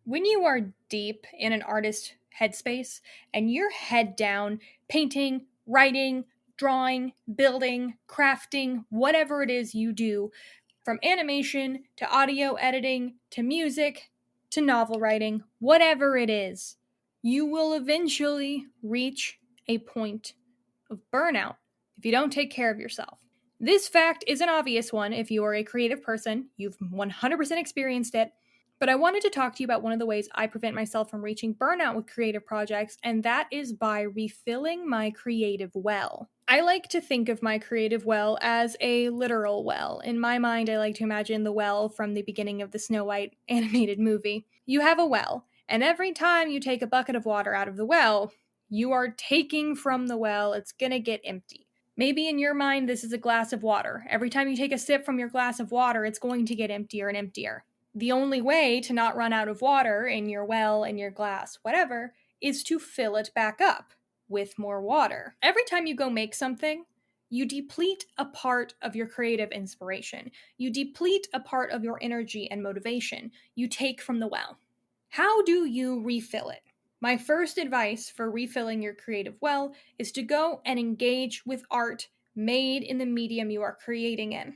When you are deep in an artist headspace and you're head down, painting, writing, drawing, building, crafting, whatever it is you do, from animation to audio editing to music to novel writing, whatever it is, you will eventually reach a point of burnout if you don't take care of yourself. This fact is an obvious one if you are a creative person, you've 100% experienced it, but I wanted to talk to you about one of the ways I prevent myself from reaching burnout with creative projects, and that is by refilling my creative well. I like to think of my creative well as a literal well. In my mind, I like to imagine the well from the beginning of the Snow White animated movie. You have a well, and every time you take a bucket of water out of the well, you are taking from the well, it's gonna get empty. Maybe in your mind, this is a glass of water. Every time you take a sip from your glass of water, it's going to get emptier and emptier. The only way to not run out of water in your well, in your glass, whatever, is to fill it back up with more water. Every time you go make something, you deplete a part of your creative inspiration. You deplete a part of your energy and motivation. You take from the well. How do you refill it? My first advice for refilling your creative well is to go and engage with art made in the medium you are creating in.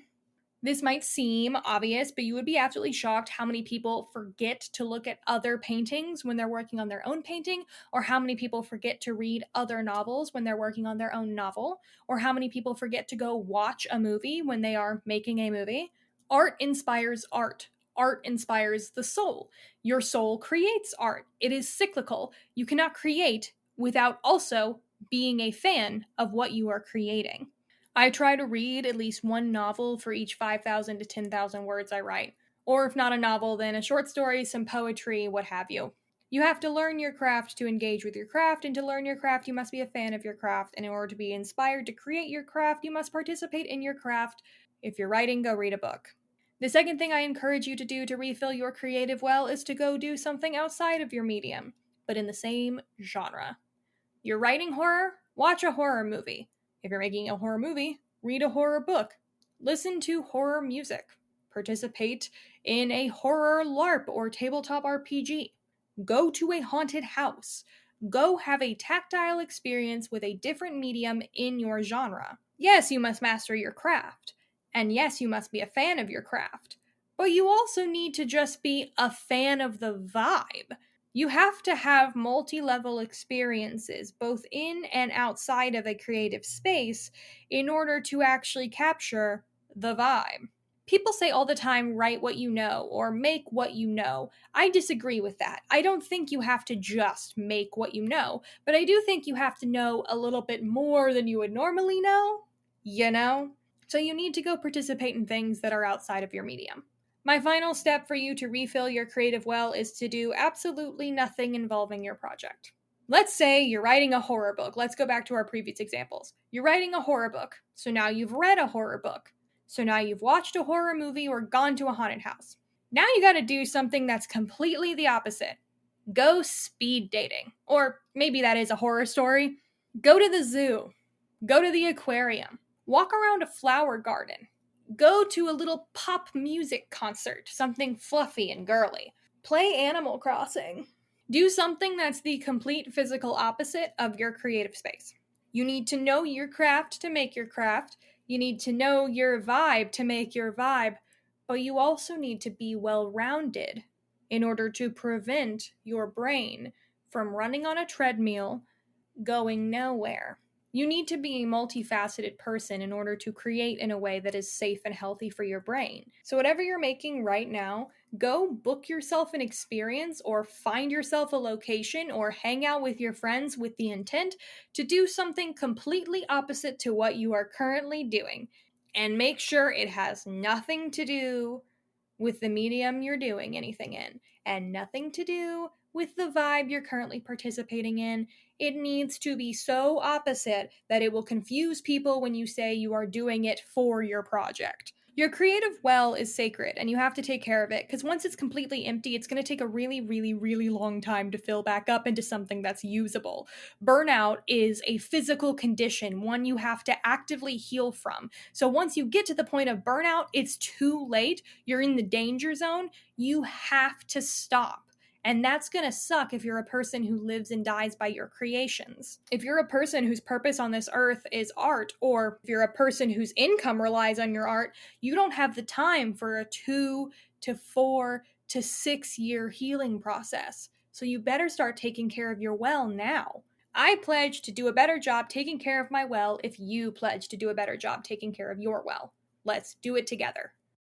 This might seem obvious, but you would be absolutely shocked how many people forget to look at other paintings when they're working on their own painting, or how many people forget to read other novels when they're working on their own novel, or how many people forget to go watch a movie when they are making a movie. Art inspires art. Art inspires the soul. Your soul creates art. It is cyclical. You cannot create without also being a fan of what you are creating. I try to read at least one novel for each 5,000 to 10,000 words I write. Or if not a novel, then a short story, some poetry, what have you. You have to learn your craft to engage with your craft, and to learn your craft, you must be a fan of your craft. And in order to be inspired to create your craft, you must participate in your craft. If you're writing, go read a book. The second thing I encourage you to do to refill your creative well is to go do something outside of your medium, but in the same genre. You're writing horror? Watch a horror movie. If you're making a horror movie, read a horror book. Listen to horror music. Participate in a horror LARP or tabletop RPG. Go to a haunted house. Go have a tactile experience with a different medium in your genre. Yes, you must master your craft. And yes, you must be a fan of your craft. But you also need to just be a fan of the vibe. You have to have multi-level experiences, both in and outside of a creative space, in order to actually capture the vibe. People say all the time, write what you know, or make what you know. I disagree with that. I don't think you have to just make what you know, but I do think you have to know a little bit more than you would normally know, you know? So you need to go participate in things that are outside of your medium. My final step for you to refill your creative well is to do absolutely nothing involving your project. Let's say you're writing a horror book. Let's go back to our previous examples. You're writing a horror book, so now you've read a horror book. So now you've watched a horror movie or gone to a haunted house. Now you gotta do something that's completely the opposite. Go speed dating. Or maybe that is a horror story. Go to the zoo. Go to the aquarium. Walk around a flower garden. Go to a little pop music concert, something fluffy and girly. Play Animal Crossing. Do something that's the complete physical opposite of your creative space. You need to know your craft to make your craft. You need to know your vibe to make your vibe. But you also need to be well-rounded in order to prevent your brain from running on a treadmill, going nowhere. You need to be a multifaceted person in order to create in a way that is safe and healthy for your brain. So whatever you're making right now, go book yourself an experience or find yourself a location or hang out with your friends with the intent to do something completely opposite to what you are currently doing. And make sure it has nothing to do with the medium you're doing anything in, and nothing to do with the vibe you're currently participating in. It needs to be so opposite that it will confuse people when you say you are doing it for your project. Your creative well is sacred, and you have to take care of it, because once it's completely empty, it's going to take a really, really, really long time to fill back up into something that's usable. Burnout is a physical condition, one you have to actively heal from. So once you get to the point of burnout, it's too late. You're in the danger zone. You have to stop. And that's going to suck if you're a person who lives and dies by your creations. If you're a person whose purpose on this earth is art, or if you're a person whose income relies on your art, you don't have the time for a 2 to 4 to 6 year healing process. So you better start taking care of your well now. I pledge to do a better job taking care of my well if you pledge to do a better job taking care of your well. Let's do it together.